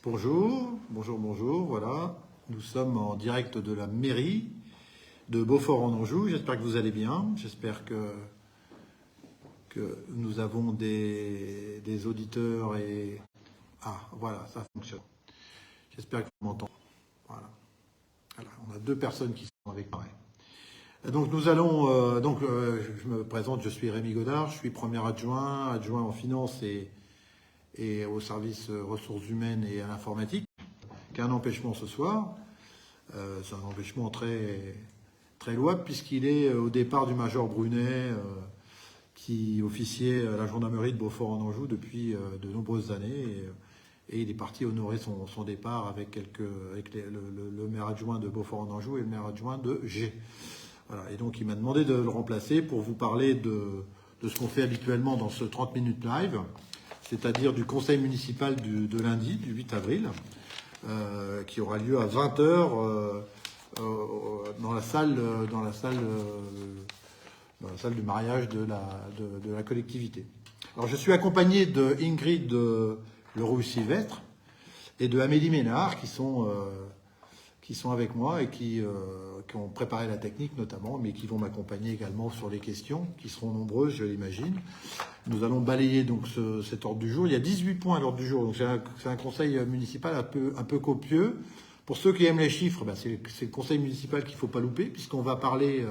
Bonjour, voilà. Nous sommes en direct de la mairie de Beaufort-en-Anjou. J'espère que vous allez bien. J'espère que nous avons des auditeurs et... Ah, voilà, ça fonctionne. J'espère que vous m'entendez. Voilà. Voilà. On a deux personnes qui sont avec moi. Donc nous allons... je me présente, je suis Rémi Godard, je suis premier adjoint en finance et au service ressources humaines et à l'informatique. Qu'un empêchement ce soir. C'est un empêchement très louable puisqu'il est au départ du major Brunet qui officiait à la gendarmerie de Beaufort-en-Anjou depuis de nombreuses années et il est parti honorer son départ avec le maire adjoint de Beaufort-en-Anjou et le maire adjoint de Gé. Voilà. Et donc il m'a demandé de le remplacer pour vous parler de ce qu'on fait habituellement dans ce 30 minutes live, c'est-à-dire du conseil municipal de lundi, du 8 avril. Qui aura lieu à 20h dans la salle du mariage de la collectivité. Alors je suis accompagné de Ingrid Leroux-Sylvestre et de Amélie Ménard qui sont avec moi et qui ont préparé la technique notamment, mais qui vont m'accompagner également sur les questions, qui seront nombreuses, je l'imagine. Nous allons balayer donc cet ordre du jour. Il y a 18 points à l'ordre du jour, donc c'est un conseil municipal un peu copieux. Pour ceux qui aiment les chiffres, c'est le conseil municipal qu'il ne faut pas louper, puisqu'on va parler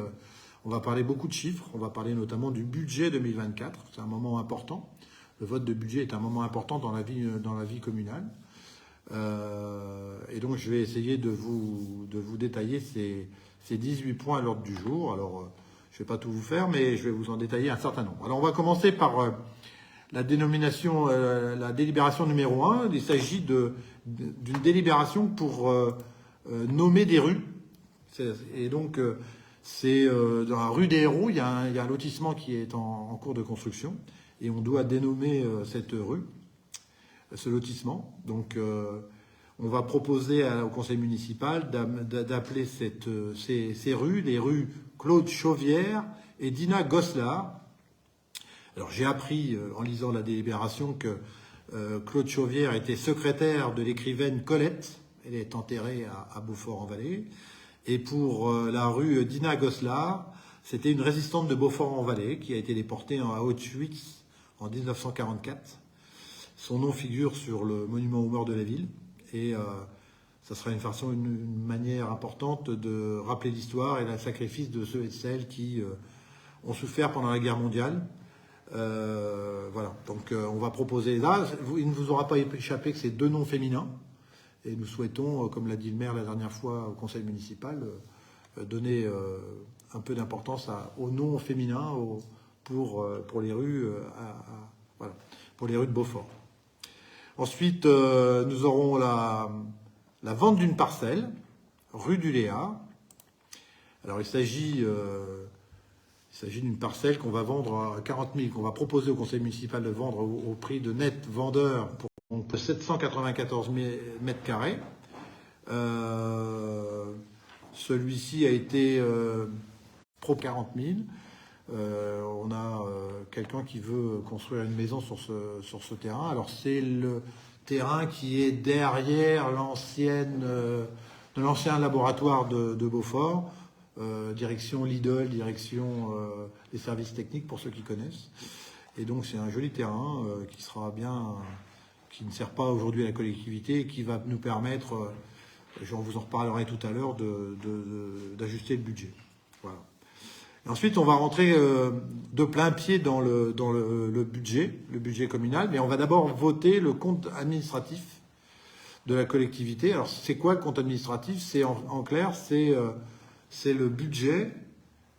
beaucoup de chiffres. On va parler notamment du budget 2024. C'est un moment important. Le vote de budget est un moment important dans la vie communale. Et donc je vais essayer de vous détailler ces 18 points à l'ordre du jour. Alors je ne vais pas tout vous faire, mais je vais vous en détailler un certain nombre. Alors on va commencer par la délibération numéro 1. Il s'agit d'une délibération pour nommer des rues. Et donc c'est dans la rue des Héros, il y a un lotissement qui est en cours de construction et on doit dénommer cette rue. Ce lotissement. Donc, on va proposer au conseil municipal d'appeler ces rues, les rues Claude Chauvière et Dina Gosselin. Alors, j'ai appris en lisant la délibération que Claude Chauvière était secrétaire de l'écrivaine Colette. Elle est enterrée à Beaufort-en-Vallée. Et pour la rue Dina Gosselin, c'était une résistante de Beaufort-en-Vallée qui a été déportée à Auschwitz en 1944. Son nom figure sur le monument aux morts de la ville et ça sera une manière importante de rappeler l'histoire et le sacrifice de ceux et de celles qui ont souffert pendant la guerre mondiale. Voilà, donc on va proposer là. Il ne vous aura pas échappé que c'est deux noms féminins et nous souhaitons, comme l'a dit le maire la dernière fois au conseil municipal, donner un peu d'importance aux noms féminins pour les rues, voilà, pour les rues de Beaufort. Ensuite, nous aurons la vente d'une parcelle, rue du Léa. Alors, il s'agit d'une parcelle qu'on va vendre à 40 000, qu'on va proposer au conseil municipal de vendre au prix de net vendeur pour 794 mètres carrés. Celui-ci a été pro 40 000. On a quelqu'un qui veut construire une maison sur ce terrain. Alors c'est le terrain qui est derrière l'ancien laboratoire de Beaufort, direction Lidl, direction les services techniques pour ceux qui connaissent. Et donc c'est un joli terrain qui sera bien, qui ne sert pas aujourd'hui à la collectivité et qui va nous permettre, je vous en reparlerai tout à l'heure, d'ajuster le budget. Voilà. Ensuite, on va rentrer de plein pied dans le budget communal, mais on va d'abord voter le compte administratif de la collectivité. Alors, c'est quoi le compte administratif? C'est en clair, c'est le budget.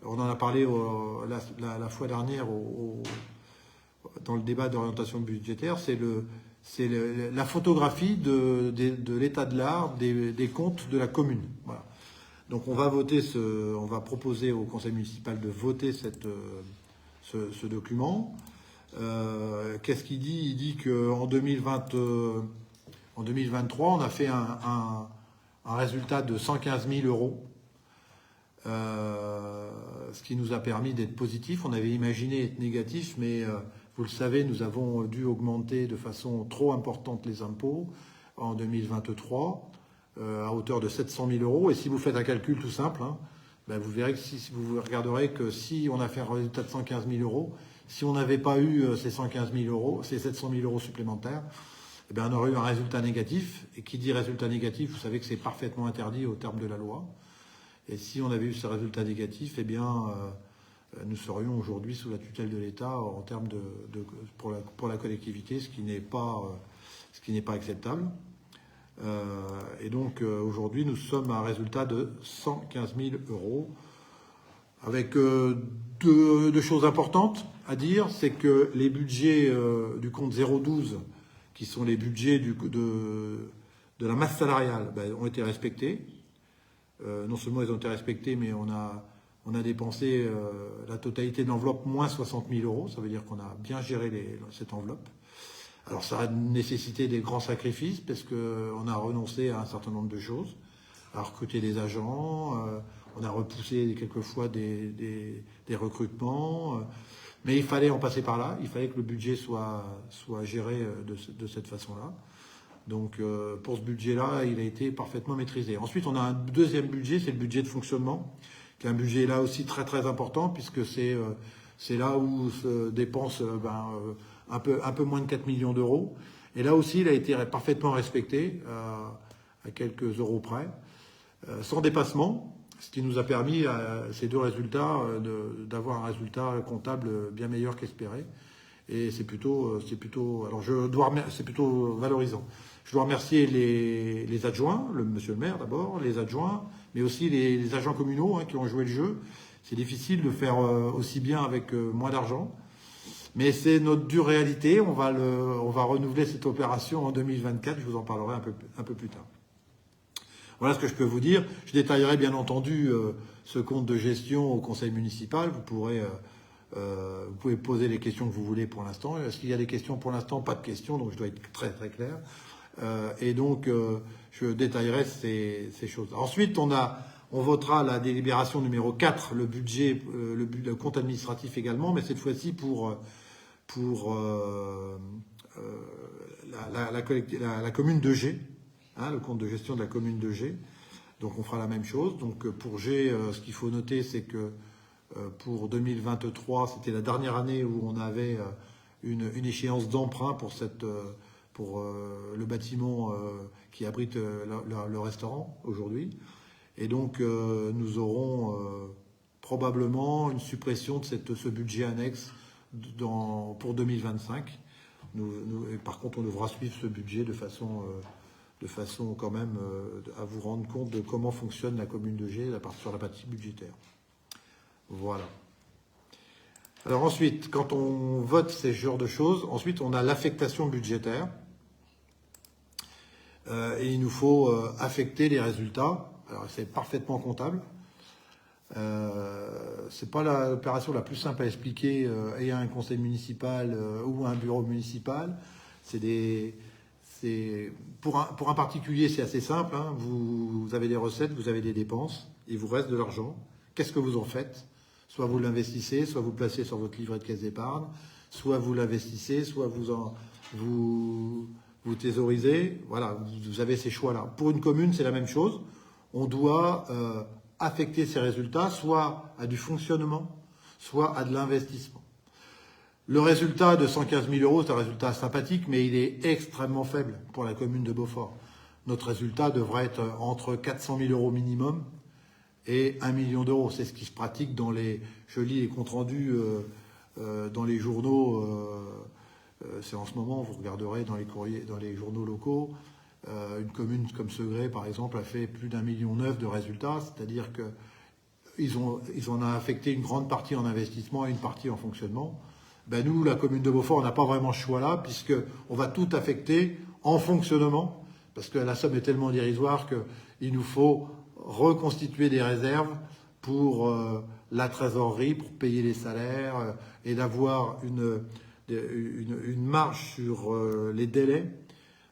On en a parlé la fois dernière dans le débat d'orientation budgétaire. C'est la photographie de l'état de l'art des comptes de la commune. Voilà. Donc on va proposer au conseil municipal de voter ce document. Qu'est-ce qu'il dit? Il dit qu'en 2023, on a fait un résultat de 115 000 euros, ce qui nous a permis d'être positif. On avait imaginé être négatif, mais vous le savez, nous avons dû augmenter de façon trop importante les impôts. en 2023 à hauteur de 700 000 euros. Et si vous faites un calcul tout simple, hein, ben vous verrez que si vous regarderez que si on a fait un résultat de 115 000 euros, si on n'avait pas eu ces 115 000 euros, ces 700 000 euros supplémentaires, eh bien, on aurait eu un résultat négatif. Et qui dit résultat négatif, vous savez que c'est parfaitement interdit au terme de la loi. Et si on avait eu ce résultat négatif, eh bien, nous serions aujourd'hui sous la tutelle de l'État en termes pour la collectivité, ce qui n'est pas acceptable. Et donc aujourd'hui, nous sommes à un résultat de 115 000 euros. Avec deux choses importantes à dire, c'est que les budgets du compte 012, qui sont les budgets de la masse salariale, ben, ont été respectés. Non seulement ils ont été respectés, mais on a dépensé la totalité de l'enveloppe moins 60 000 euros. Ça veut dire qu'on a bien géré cette enveloppe. Alors ça a nécessité des grands sacrifices parce qu'on a renoncé à un certain nombre de choses, à recruter des agents, on a repoussé quelquefois des recrutements, mais il fallait en passer par là, il fallait que le budget soit géré de cette façon-là. Donc pour ce budget-là, il a été parfaitement maîtrisé. Ensuite, on a un deuxième budget, c'est le budget de fonctionnement, qui est un budget là aussi très très important, puisque c'est là où se dépense un peu moins de 4 millions d'euros. Et là aussi, il a été parfaitement respecté, à quelques euros près, sans dépassement, ce qui nous a permis, ces deux résultats, d'avoir un résultat comptable bien meilleur qu'espéré. Et c'est plutôt valorisant. Je dois remercier les adjoints, monsieur le maire d'abord, les adjoints, mais aussi les agents communaux qui ont joué le jeu. C'est difficile de faire aussi bien avec moins d'argent. Mais c'est notre dure réalité. On va renouveler cette opération en 2024. Je vous en parlerai un peu plus tard. Voilà ce que je peux vous dire. Je détaillerai bien entendu ce compte de gestion au conseil municipal. Vous pouvez poser les questions que vous voulez pour l'instant. Est-ce qu'il y a des questions pour l'instant? Pas de questions, donc je dois être très très clair. Et donc je détaillerai ces choses. Ensuite, on votera la délibération numéro 4, le budget, le compte administratif également, mais cette fois-ci pour la commune de G, le compte de gestion de la commune de G. Donc on fera la même chose. Donc pour G, ce qu'il faut noter, c'est que pour 2023, c'était la dernière année où on avait une échéance d'emprunt pour le bâtiment qui abrite le restaurant aujourd'hui. Et donc nous aurons probablement une suppression de ce budget annexe pour 2025. Et par contre, on devra suivre ce budget de façon quand même à vous rendre compte de comment fonctionne la commune de G sur la partie budgétaire. Voilà. Alors ensuite, quand on vote ces genres de choses, ensuite on a l'affectation budgétaire. Et il nous faut affecter les résultats. Alors c'est parfaitement comptable. C'est pas l'opération la plus simple à expliquer ayant un conseil municipal ou un bureau municipal. Pour un particulier, c'est assez simple. Vous avez des recettes, vous avez des dépenses, il vous reste de l'argent. Qu'est-ce que vous en faites? Soit vous l'investissez, soit vous le placez sur votre livret de caisse d'épargne, soit vous l'investissez, soit vous thésaurisez. Voilà, vous avez ces choix-là. Pour une commune, c'est la même chose. On doit affecter ces résultats soit à du fonctionnement, soit à de l'investissement. Le résultat de 115 000 euros, c'est un résultat sympathique, mais il est extrêmement faible pour la commune de Beaufort. Notre résultat devrait être entre 400 000 euros minimum et 1 million d'euros. C'est ce qui se pratique je lis les comptes rendus dans les journaux. C'est en ce moment, vous regarderez dans les journaux locaux. Une commune comme Segré, par exemple, a fait plus d'1,9 million de résultats, c'est-à-dire qu'ils ont affecté une grande partie en investissement et une partie en fonctionnement. Nous, la commune de Beaufort, on n'a pas vraiment ce choix-là, puisqu'on va tout affecter en fonctionnement, parce que la somme est tellement dérisoire qu'il nous faut reconstituer des réserves pour la trésorerie, pour payer les salaires, et d'avoir une marge sur les délais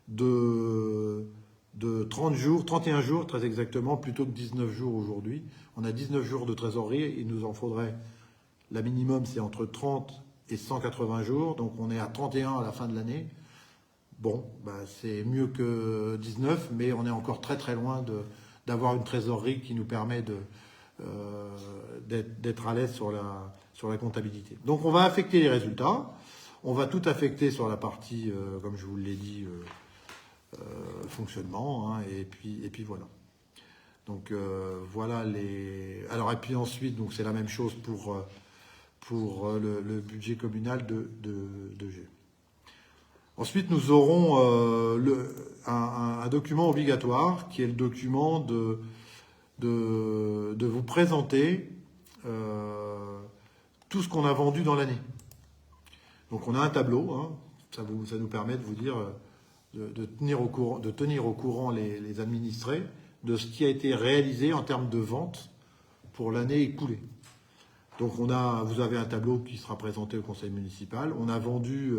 de 30 jours, 31 jours très exactement, plutôt que 19 jours aujourd'hui. On a 19 jours de trésorerie, il nous en faudrait, la minimum c'est entre 30 et 180 jours, donc on est à 31 à la fin de l'année. Bon, c'est mieux que 19, mais on est encore très très loin d'avoir une trésorerie qui nous permet d'être à l'aise sur la comptabilité. Donc on va affecter les résultats, on va tout affecter sur la partie, comme je vous l'ai dit, fonctionnement, hein, et puis voilà. Donc voilà les. Alors et puis ensuite, donc c'est la même chose pour le budget communal de G. Ensuite, nous aurons un document obligatoire qui est le document de vous présenter tout ce qu'on a vendu dans l'année. Donc on a un tableau, hein, ça nous permet de vous dire, de tenir au courant les administrés de ce qui a été réalisé en termes de vente pour l'année écoulée. Donc vous avez un tableau qui sera présenté au conseil municipal. On a vendu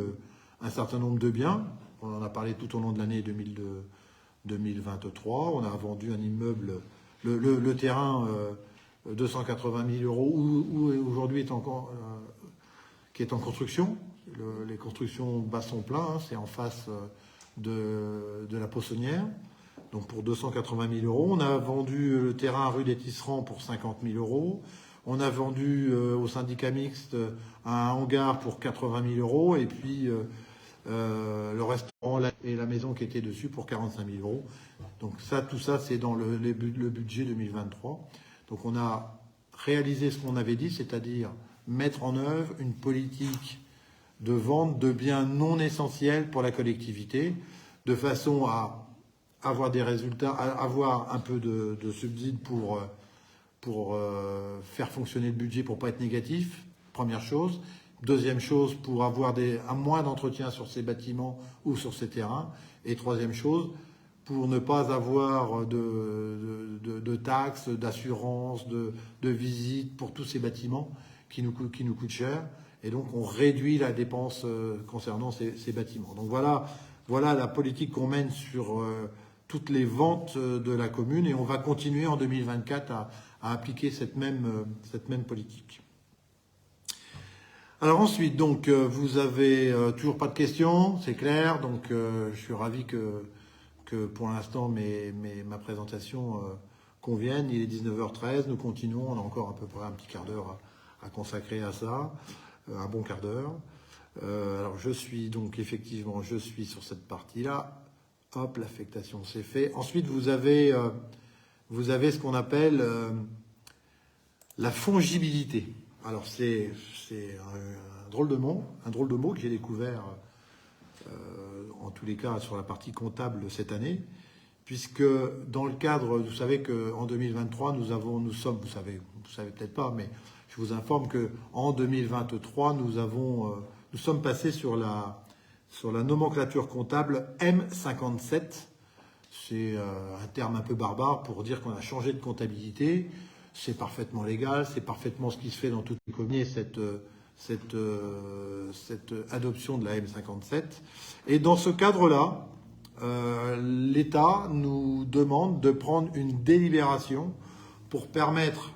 un certain nombre de biens. On en a parlé tout au long de l'année 2023. On a vendu un immeuble, le terrain 280 000 euros, où aujourd'hui qui est en construction. Les constructions battent son plein, hein, c'est en face de la Poissonnière. Donc pour 280 000 euros. On a vendu le terrain rue des Tisserands pour 50 000 euros. On a vendu au syndicat mixte un hangar pour 80 000 euros. Et puis le restaurant et la maison qui était dessus pour 45 000 euros. Donc tout ça, c'est dans le budget 2023. Donc on a réalisé ce qu'on avait dit, c'est-à-dire mettre en œuvre une politique de vente de biens non essentiels pour la collectivité, de façon à avoir des résultats, avoir un peu de subside pour faire fonctionner le budget pour pas être négatif, première chose. Deuxième chose, pour avoir un moins d'entretien sur ces bâtiments ou sur ces terrains. Et troisième chose, pour ne pas avoir de taxes, d'assurances, de visites pour tous ces bâtiments qui nous coûtent cher. Et donc on réduit la dépense concernant ces bâtiments. Donc voilà la politique qu'on mène sur toutes les ventes de la commune, et on va continuer en 2024 à appliquer cette même politique. Alors ensuite, donc vous avez toujours pas de questions, c'est clair, donc je suis ravi que pour l'instant ma présentation convienne. Il est 19h13, nous continuons, on a encore à peu près un petit quart d'heure à consacrer à ça, un bon quart d'heure. Alors je suis sur cette partie-là. Hop, l'affectation c'est fait. Ensuite, vous avez ce qu'on appelle la fongibilité. Alors c'est un drôle de mot que j'ai découvert en tous les cas sur la partie comptable cette année, puisque dans le cadre, vous savez qu'en 2023 vous savez peut-être pas, mais je vous informe qu'en 2023 nous sommes passés sur la nomenclature comptable M57. C'est un terme un peu barbare pour dire qu'on a changé de comptabilité. C'est parfaitement légal, c'est parfaitement ce qui se fait dans toutes les communes, cette adoption de la M57. Et dans ce cadre-là, l'État nous demande de prendre une délibération pour permettre,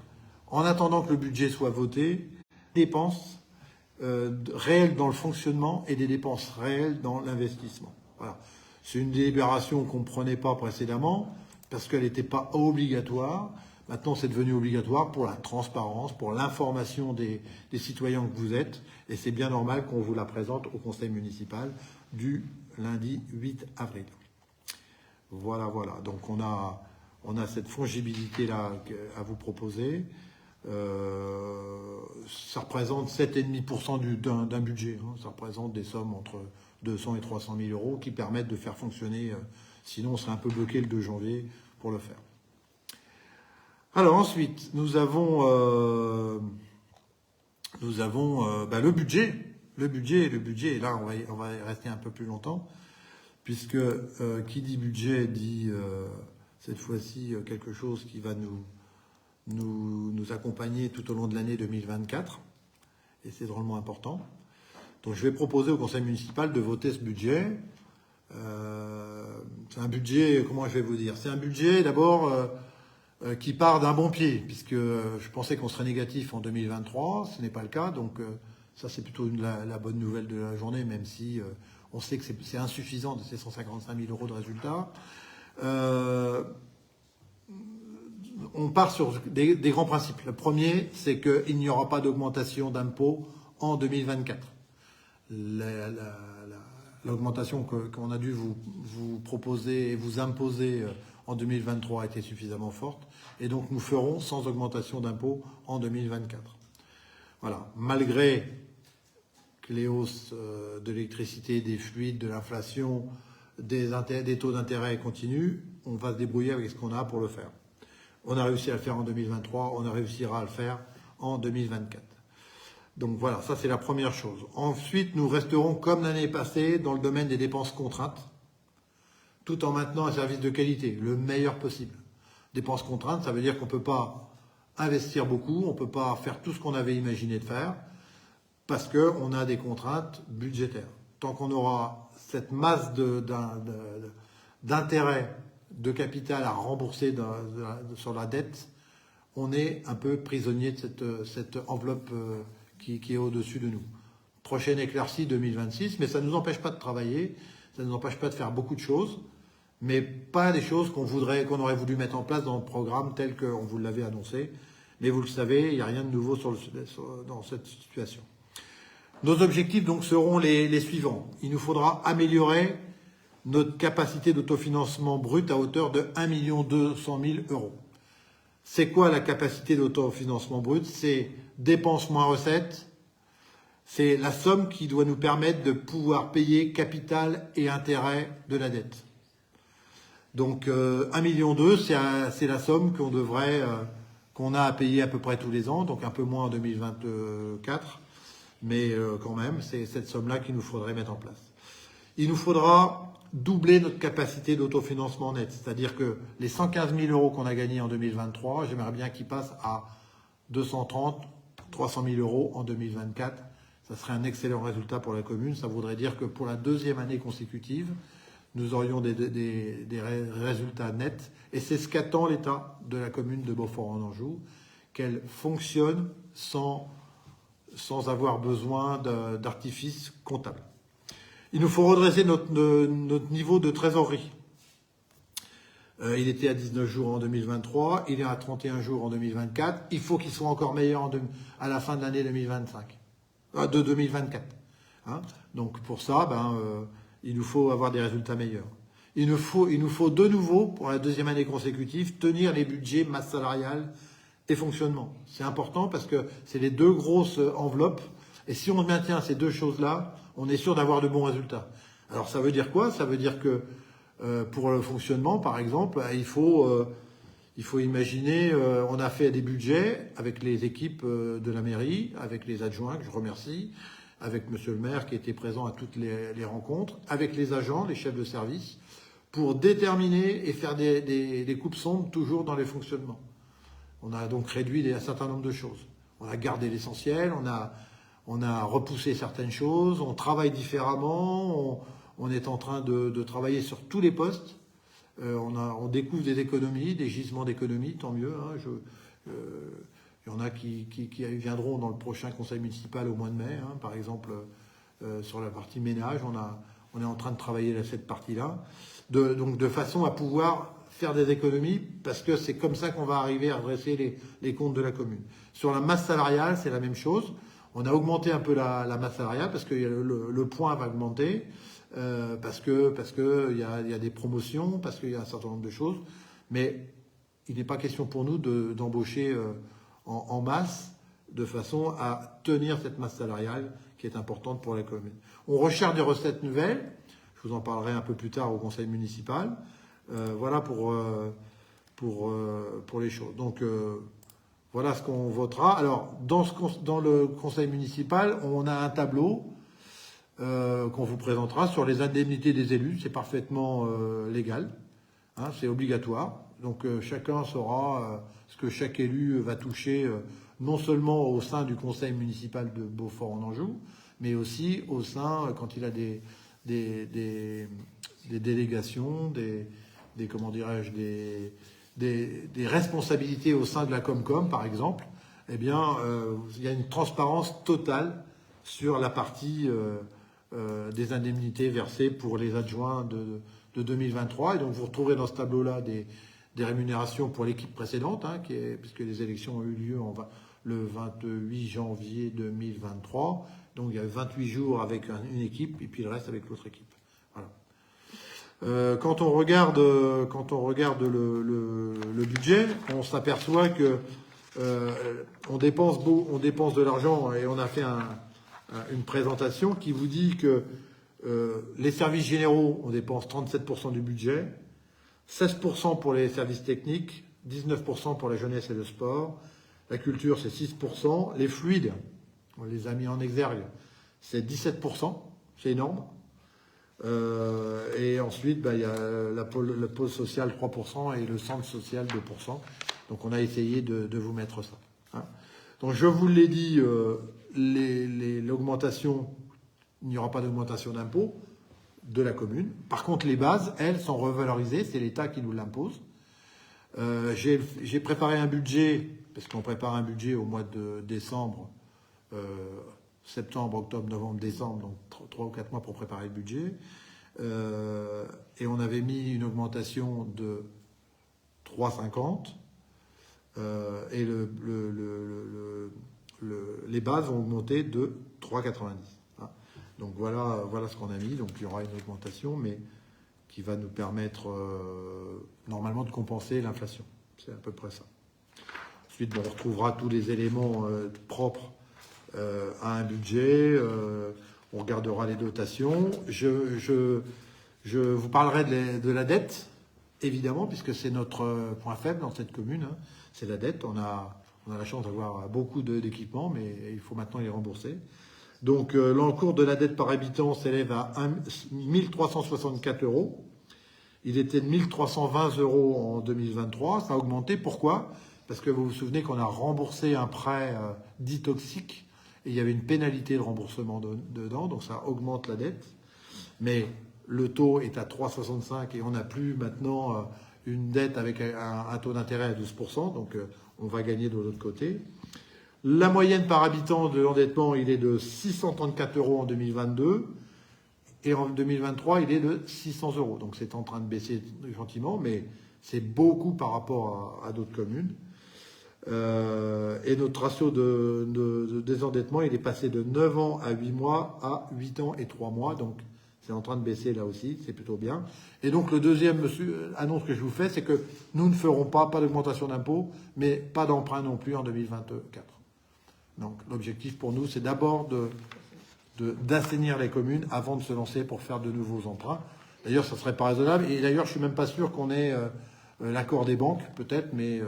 en attendant que le budget soit voté, des dépenses réelles dans le fonctionnement et des dépenses réelles dans l'investissement. Voilà. C'est une délibération qu'on ne prenait pas précédemment parce qu'elle n'était pas obligatoire. Maintenant, c'est devenu obligatoire pour la transparence, pour l'information des citoyens que vous êtes. Et c'est bien normal qu'on vous la présente au conseil municipal du lundi 8 avril. Voilà. Donc on a cette fongibilité-là à vous proposer. Ça représente 7,5% d'un budget. Hein. Ça représente des sommes entre 200 et 300 000 euros qui permettent de faire fonctionner. Sinon, on serait un peu bloqué le 2 janvier pour le faire. Alors ensuite, nous avons le budget. Le budget, et là, on va y rester un peu plus longtemps, puisque qui dit budget dit cette fois-ci quelque chose qui va nous accompagner tout au long de l'année 2024, et c'est drôlement important. Donc je vais proposer au conseil municipal de voter ce budget. C'est un budget, comment je vais vous dire ? C'est un budget d'abord qui part d'un bon pied, puisque je pensais qu'on serait négatif en 2023, ce n'est pas le cas, donc Ça, c'est plutôt la bonne nouvelle de la journée, même si on sait que c'est insuffisant de ces 155 000 euros de résultats. On part sur des grands principes. Le premier, c'est qu'il n'y aura pas d'augmentation d'impôts en 2024. L'augmentation qu'on a dû vous proposer et vous imposer en 2023 a été suffisamment forte. Et donc nous ferons sans augmentation d'impôts en 2024. Voilà. Malgré les hausses de l'électricité, des fluides, de l'inflation, des taux d'intérêt continuent, on va se débrouiller avec ce qu'on a pour le faire. On a réussi à le faire en 2023, on réussira à le faire en 2024. Donc voilà, ça c'est la première chose. Ensuite, nous resterons comme l'année passée dans le domaine des dépenses contraintes, tout en maintenant un service de qualité, le meilleur possible. Dépenses contraintes, ça veut dire qu'on ne peut pas investir beaucoup, on ne peut pas faire tout ce qu'on avait imaginé de faire, parce qu'on a des contraintes budgétaires. Tant qu'on aura cette masse d'intérêt, de capital à rembourser sur la dette, on est un peu prisonnier de cette enveloppe qui est au-dessus de nous. Prochaine éclaircie 2026, mais ça ne nous empêche pas de travailler, ça ne nous empêche pas de faire beaucoup de choses, mais pas des choses qu'on aurait voulu mettre en place dans le programme tel qu'on vous l'avait annoncé. Mais vous le savez, il n'y a rien de nouveau dans cette situation. Nos objectifs donc seront les suivants. Il nous faudra améliorer notre capacité d'autofinancement brut à hauteur de 1 200 000 euros. C'est quoi la capacité d'autofinancement brut? C'est dépenses moins recettes. C'est la somme qui doit nous permettre de pouvoir payer capital et intérêt de la dette. Donc 1,2 million, c'est la somme qu'on a à payer à peu près tous les ans, donc un peu moins en 2024, mais quand même, c'est cette somme-là qu'il nous faudrait mettre en place. Il nous faudra doubler notre capacité d'autofinancement net, c'est-à-dire que les 115 000 euros qu'on a gagnés en 2023, j'aimerais bien qu'ils passent à 230, 300 000 euros en 2024. Ça serait un excellent résultat pour la commune. Ça voudrait dire que pour la deuxième année consécutive, nous aurions des résultats nets. Et c'est ce qu'attend l'État de la commune de Beaufort-en-Anjou, qu'elle fonctionne sans avoir besoin d'artifice comptable. Il nous faut redresser notre niveau de trésorerie. Il était à 19 jours en 2023, il est à 31 jours en 2024. Il faut qu'il soit encore meilleur à la fin de l'année 2024. Hein, donc pour ça, il nous faut avoir des résultats meilleurs. Il nous faut de nouveau, pour la deuxième année consécutive, tenir les budgets masse salariale et fonctionnement. C'est important parce que c'est les deux grosses enveloppes. Et si on maintient ces deux choses-là, on est sûr d'avoir de bons résultats. Alors ça veut dire quoi? Ça veut dire que pour le fonctionnement, par exemple, il faut imaginer, on a fait des budgets avec les équipes de la mairie, avec les adjoints, que je remercie, avec monsieur le maire qui était présent à toutes les rencontres, avec les agents, les chefs de service, pour déterminer et faire des coupes sombres toujours dans les fonctionnements. On a donc réduit un certain nombre de choses. On a gardé l'essentiel, on a repoussé certaines choses, on travaille différemment, on est en train de travailler sur tous les postes. On découvre des économies, des gisements d'économies, tant mieux. Hein, il y en a qui viendront dans le prochain conseil municipal au mois de mai. Hein, par exemple, sur la partie ménage, on est en train de travailler cette partie-là. Donc de façon à pouvoir faire des économies, parce que c'est comme ça qu'on va arriver à redresser les comptes de la commune. Sur la masse salariale, c'est la même chose. On a augmenté un peu la masse salariale parce que le point va augmenter, parce que il y a des promotions, parce qu'il y a un certain nombre de choses. Mais il n'est pas question pour nous d'embaucher en masse de façon à tenir cette masse salariale qui est importante pour la commune. On recherche des recettes nouvelles. Je vous en parlerai un peu plus tard au conseil municipal. Voilà pour les choses. Donc voilà ce qu'on votera. Alors dans le conseil municipal, on a un tableau qu'on vous présentera sur les indemnités des élus. C'est parfaitement légal, hein, c'est obligatoire. Donc chacun saura ce que chaque élu va toucher, non seulement au sein du conseil municipal de Beaufort-en-Anjou, mais aussi au sein, quand il a des délégations, comment dirais-je, des responsabilités au sein de la Comcom, par exemple. Eh bien, il y a une transparence totale sur la partie des indemnités versées pour les adjoints de 2023. Et donc vous retrouverez dans ce tableau-là des rémunérations pour l'équipe précédente, hein, puisque les élections ont eu lieu le 28 janvier 2023. Donc il y a 28 jours avec une équipe et puis le reste avec l'autre équipe. Voilà. Quand on regarde le budget, on s'aperçoit que on dépense de l'argent, et on a fait une présentation qui vous dit que les services généraux, on dépense 37% du budget, 16% pour les services techniques, 19% pour la jeunesse et le sport, la culture c'est 6%, les fluides, on les a mis en exergue, c'est 17%, c'est énorme. Et ensuite, il y a le pôle social 3% et le centre social 2%. Donc on a essayé de vous mettre ça. Hein. Donc je vous l'ai dit, l'augmentation, il n'y aura pas d'augmentation d'impôt de la commune. Par contre, les bases, elles, sont revalorisées, c'est l'État qui nous l'impose. J'ai préparé un budget, parce qu'on prépare un budget au mois de décembre, septembre, octobre, novembre, décembre, donc 3 ou 4 mois pour préparer le budget. Et on avait mis une augmentation de 3,50 et les bases ont augmenté de 3,90. Hein. Donc voilà ce qu'on a mis. Donc il y aura une augmentation, mais qui va nous permettre normalement de compenser l'inflation. C'est à peu près ça. Ensuite, on retrouvera tous les éléments propres à un budget. On regardera les dotations. Je vous parlerai de la dette, évidemment, puisque c'est notre point faible dans cette commune. Hein. C'est la dette. On a la chance d'avoir beaucoup d'équipements, mais il faut maintenant les rembourser. Donc l'encours de la dette par habitant s'élève à 1364 €. Il était de 1320 € en 2023. Ça a augmenté. Pourquoi ? Parce que vous vous souvenez qu'on a remboursé un prêt dit toxique et il y avait une pénalité de remboursement dedans, donc ça augmente la dette. Mais le taux est à 3,65 et on n'a plus maintenant une dette avec un taux d'intérêt à 12%, donc on va gagner de l'autre côté. La moyenne par habitant de l'endettement, il est de 634 € en 2022. Et en 2023, il est de 600 €. Donc c'est en train de baisser gentiment, mais c'est beaucoup par rapport à d'autres communes. Et notre ratio de désendettement, il est passé de 9 ans à 8 mois à 8 ans et 3 mois. Donc c'est en train de baisser là aussi, c'est plutôt bien. Et donc le deuxième annonce que je vous fais, c'est que nous ne ferons pas d'augmentation d'impôts, mais pas d'emprunt non plus en 2024. Donc l'objectif pour nous, c'est d'abord d'assainir les communes avant de se lancer pour faire de nouveaux emprunts. D'ailleurs, ça serait pas raisonnable. Et d'ailleurs, je suis même pas sûr qu'on ait l'accord des banques, peut-être, mais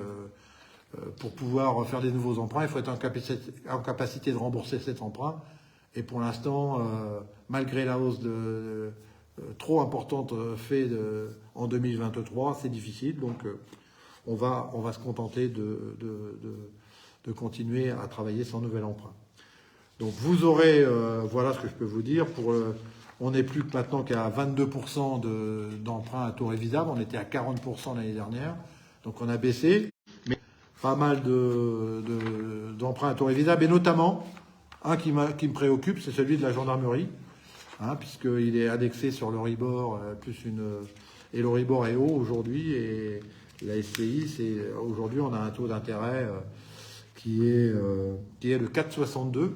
pour pouvoir faire des nouveaux emprunts, il faut être en capacité de rembourser cet emprunt. Et pour l'instant, malgré la hausse trop importante faite en 2023, c'est difficile. Donc, on va se contenter de continuer à travailler sans nouvel emprunt. Donc vous aurez, voilà ce que je peux vous dire. On n'est plus maintenant qu'à 22% d'emprunt à taux révisable. On était à 40% l'année dernière. Donc on a baissé. Mais pas mal d'emprunts à taux révisable. Et notamment, un qui me préoccupe, c'est celui de la gendarmerie. Hein, puisqu'il est indexé sur l'Euribor, et l'Euribor est haut aujourd'hui. Et la SCI, aujourd'hui, on a un taux d'intérêt qui est de 4,62.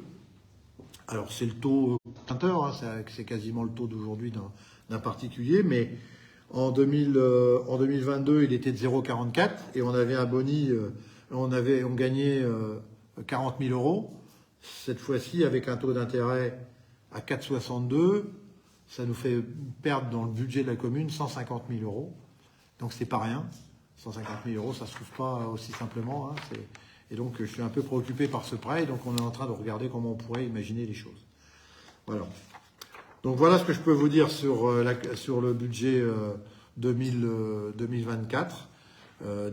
Alors c'est le taux emprunteur, hein, c'est quasiment le taux d'aujourd'hui d'un particulier, mais en 2022 il était de 0,44 et on avait un boni, on gagnait 40 000 €. Cette fois-ci avec un taux d'intérêt à 4,62, ça nous fait perdre dans le budget de la commune 150 000 €. Donc c'est pas rien, 150 000 €, ça se trouve pas aussi simplement. Hein, et donc, je suis un peu préoccupé par ce prêt. Et donc, on est en train de regarder comment on pourrait imaginer les choses. Voilà. Donc, voilà ce que je peux vous dire sur le budget 2024.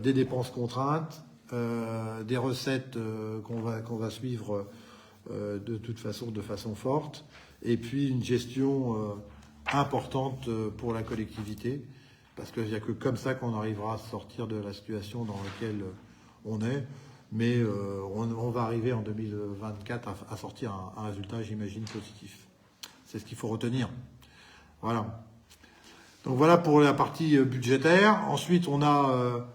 Des dépenses contraintes, des recettes qu'on va suivre de toute façon, de façon forte. Et puis, une gestion importante pour la collectivité. Parce qu'il n'y a que comme ça qu'on arrivera à sortir de la situation dans laquelle on est. mais on va arriver en 2024 à sortir un résultat, j'imagine, positif. C'est ce qu'il faut retenir. Voilà. Donc voilà pour la partie budgétaire. Ensuite, on a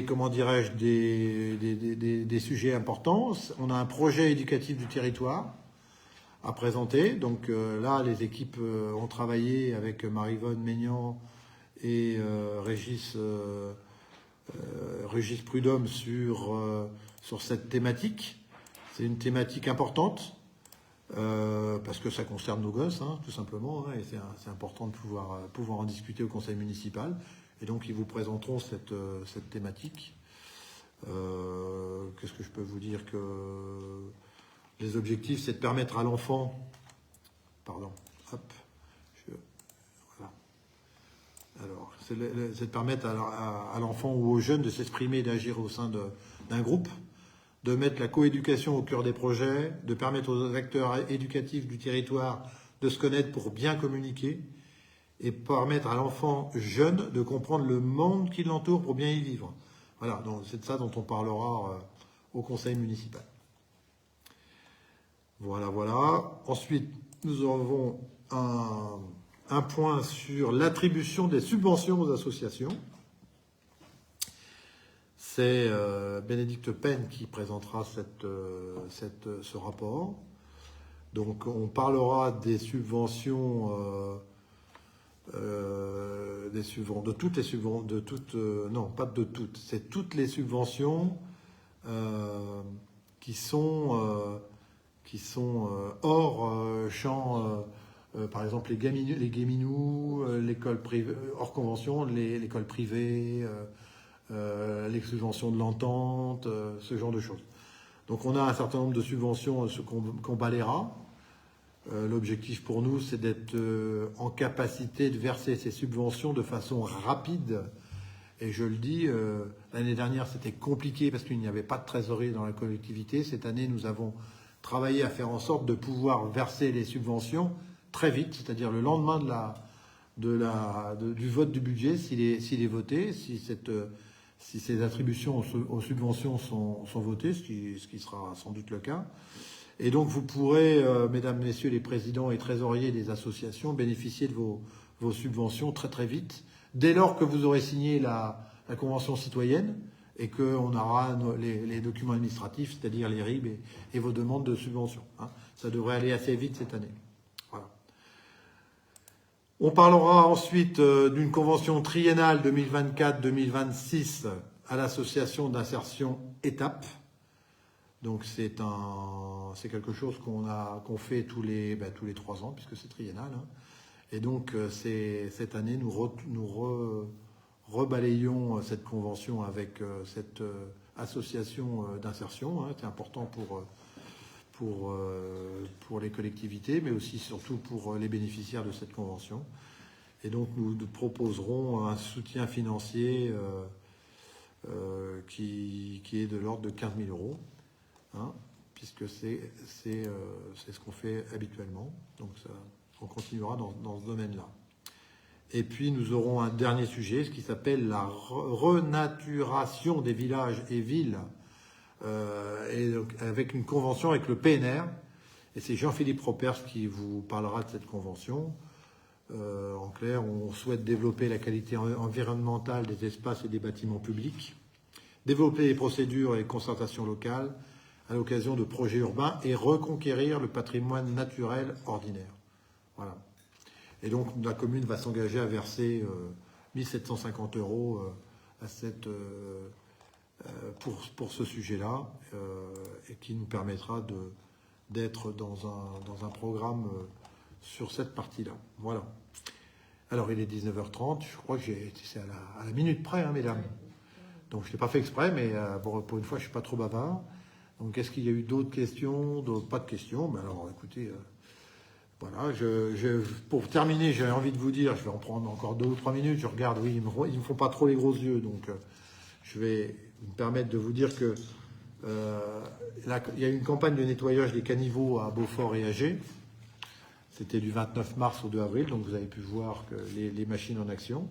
comment dirais-je, des sujets importants. On a un projet éducatif du territoire à présenter. Donc là, les équipes ont travaillé avec Marie-Vonne Maignan et Régis Prudhomme sur cette thématique. C'est une thématique importante parce que ça concerne nos gosses, hein, tout simplement, hein, et c'est important de pouvoir en discuter au conseil municipal. Et donc, ils vous présenteront cette thématique. Qu'est-ce que je peux vous dire que les objectifs, c'est de permettre à l'enfant... Pardon, hop. Voilà. Alors, c'est de permettre à l'enfant ou aux jeunes de s'exprimer et d'agir au sein d'un groupe, de mettre la coéducation au cœur des projets, de permettre aux acteurs éducatifs du territoire de se connaître pour bien communiquer, et permettre à l'enfant jeune de comprendre le monde qui l'entoure pour bien y vivre. Voilà, donc c'est de ça dont on parlera au conseil municipal. Voilà, voilà. Ensuite, nous avons un point sur l'attribution des subventions aux associations. C'est Bénédicte Penn qui présentera ce rapport. Donc, on parlera des subventions... de toutes les subventions, non, pas de toutes, c'est toutes les subventions qui sont hors champ, par exemple les Guéminous, l'école privée, hors convention, l'école privée, les subventions de l'entente, ce genre de choses. Donc on a un certain nombre de subventions qu'on balayera. L'objectif pour nous, c'est d'être en capacité de verser ces subventions de façon rapide. Et je le dis, l'année dernière, c'était compliqué parce qu'il n'y avait pas de trésorerie dans la collectivité. Cette année, nous avons travaillé à faire en sorte de pouvoir verser les subventions très vite, c'est-à-dire le lendemain du vote du budget, s'il est voté, si ces attributions aux subventions sont votées, ce qui sera sans doute le cas. Et donc, vous pourrez, mesdames, messieurs les présidents et trésoriers des associations, bénéficier de vos subventions très très vite, dès lors que vous aurez signé la convention citoyenne et qu'on aura les documents administratifs, c'est-à-dire les RIB et vos demandes de subventions. Hein. Ça devrait aller assez vite cette année. Voilà. On parlera ensuite d'une convention triennale 2024-2026 à l'association d'insertion Étape. Donc c'est quelque chose qu'on fait tous les 3 ans, puisque c'est triennal. Hein. Et donc cette année, nous rebalayons cette convention avec cette association d'insertion. Hein. C'est important pour les collectivités, mais aussi surtout pour les bénéficiaires de cette convention. Et donc nous proposerons un soutien financier qui est de l'ordre de 15 000 €. Hein, puisque c'est ce qu'on fait habituellement. Donc on continuera dans ce domaine-là. Et puis nous aurons un dernier sujet, ce qui s'appelle la renaturation des villages et villes, et donc avec une convention avec le PNR. Et c'est Jean-Philippe Ropers qui vous parlera de cette convention. En clair, on souhaite développer la qualité environnementale des espaces et des bâtiments publics, développer les procédures et concertations locales, à l'occasion de projets urbains et reconquérir le patrimoine naturel ordinaire. Voilà. Et donc la commune va s'engager à verser 1 750 € pour ce sujet-là, et qui nous permettra d'être dans un programme sur cette partie-là. Voilà. Alors il est 19h30, je crois que c'est à la minute près, hein, mesdames. Donc je ne l'ai pas fait exprès, mais bon, pour une fois je ne suis pas trop bavard. Donc, est-ce qu'il y a eu d'autres questions? Pas de questions. Ben alors, écoutez, voilà. Pour terminer, j'avais envie de vous dire, je vais en prendre encore 2 ou 3 minutes. Je regarde, oui, ils ne me font pas trop les gros yeux. Donc, je vais me permettre de vous dire que il y a eu une campagne de nettoyage des caniveaux à Beaufort et à Gé. C'était du 29 mars au 2 avril. Donc, vous avez pu voir que les machines en action.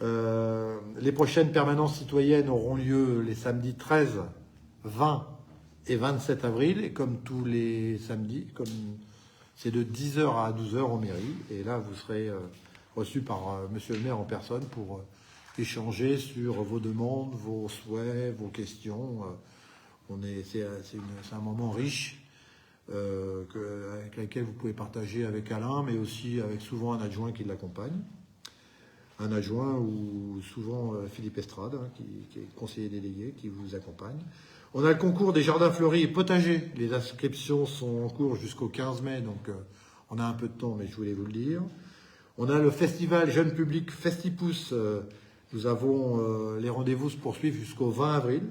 Les prochaines permanences citoyennes auront lieu les samedis 13 20 et 27 avril. Et comme tous les samedis, c'est de 10h à 12h en mairie. Et là, vous serez reçu par monsieur le maire en personne pour échanger sur vos demandes, vos souhaits, vos questions. C'est un moment riche avec lequel vous pouvez partager avec Alain, mais aussi avec souvent un adjoint qui l'accompagne. Un adjoint ou souvent Philippe Estrade, qui est conseiller délégué, qui vous accompagne. On a le concours des jardins fleuris et potagers. Les inscriptions sont en cours jusqu'au 15 mai, donc on a un peu de temps, mais je voulais vous le dire. On a le festival Jeune Public Festipousse. Nous avons les rendez-vous se poursuivent jusqu'au 20 avril.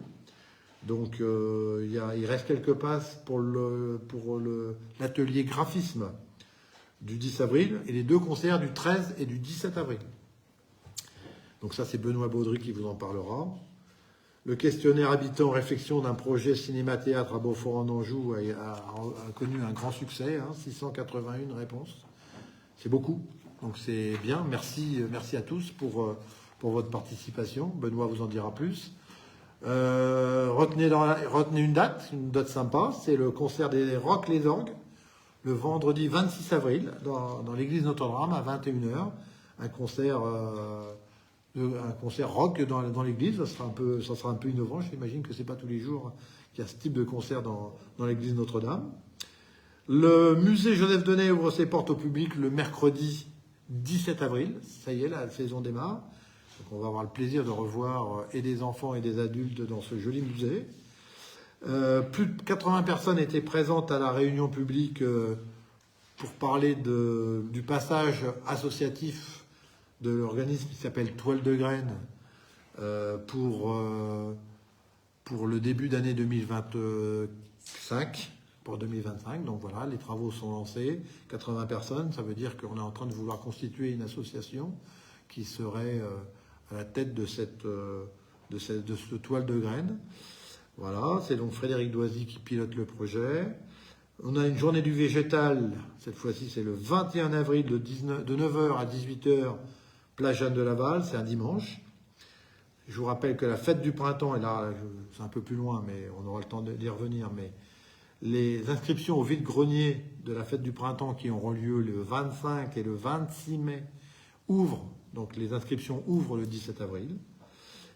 Donc il reste quelques passes pour l'atelier graphisme du 10 avril et les 2 concerts du 13 et du 17 avril. Donc ça, c'est Benoît Baudry qui vous en parlera. Le questionnaire habitant réflexion d'un projet cinéma-théâtre à Beaufort-en-Anjou a connu un grand succès, 681 réponses. C'est beaucoup, donc c'est bien. Merci à tous pour votre participation. Benoît vous en dira plus. Retenez une date sympa, c'est le concert des Rock les Orgues, le vendredi 26 avril, dans l'église Notre-Dame à 21h. Un concert rock dans l'église, ça sera un peu innovant. J'imagine que c'est pas tous les jours qu'il y a ce type de concert dans l'église Notre-Dame. Le musée Joseph Denet ouvre ses portes au public le mercredi 17 avril. Ça y est, la saison démarre. Donc on va avoir le plaisir de revoir et des enfants et des adultes dans ce joli musée. Plus de 80 personnes étaient présentes à la réunion publique pour parler du passage associatif de l'organisme qui s'appelle Toile de Graines pour le début d'année 2025. Pour 2025, donc voilà, les travaux sont lancés. 80 personnes, ça veut dire qu'on est en train de vouloir constituer une association qui serait à la tête de cette toile de graines. Voilà, c'est donc Frédéric Doisy qui pilote le projet. On a une journée du végétal, cette fois-ci c'est le 21 avril de 9h à 18h, plage Jeanne de Laval, c'est un dimanche. Je vous rappelle que la fête du printemps, et là c'est un peu plus loin, mais on aura le temps d'y revenir, mais les inscriptions au vide-grenier de la fête du printemps qui auront lieu le 25 et le 26 mai ouvrent, donc les inscriptions ouvrent le 17 avril.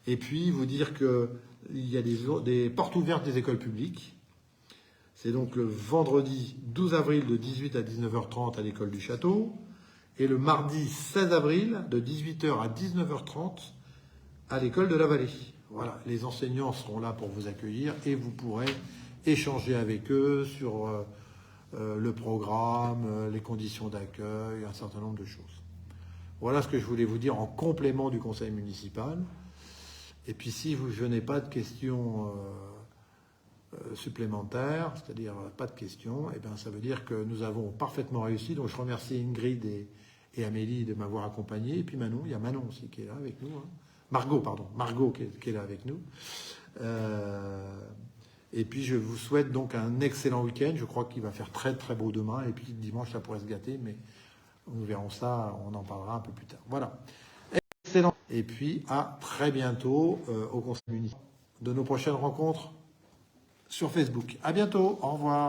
Et puis vous dire qu'il y a des portes ouvertes des écoles publiques. C'est donc le vendredi 12 avril de 18 à 19h30 à l'école du Château et le mardi 16 avril de 18h à 19h30 à l'école de la Vallée. Voilà, les enseignants seront là pour vous accueillir et vous pourrez échanger avec eux sur le programme, les conditions d'accueil, un certain nombre de choses. Voilà ce que je voulais vous dire en complément du conseil municipal. Et puis si je n'ai pas de questions supplémentaires, c'est-à-dire pas de questions, et bien ça veut dire que nous avons parfaitement réussi. Donc je remercie Ingrid et Amélie de m'avoir accompagné. Et puis Manon, il y a Manon aussi qui est là avec nous. Margot qui est là avec nous. Et puis je vous souhaite donc un excellent week-end. Je crois qu'il va faire très très beau demain. Et puis dimanche, ça pourrait se gâter, mais nous verrons ça, on en parlera un peu plus tard. Voilà. Excellent. Et puis à très bientôt au conseil municipal de nos prochaines rencontres sur Facebook. À bientôt. Au revoir.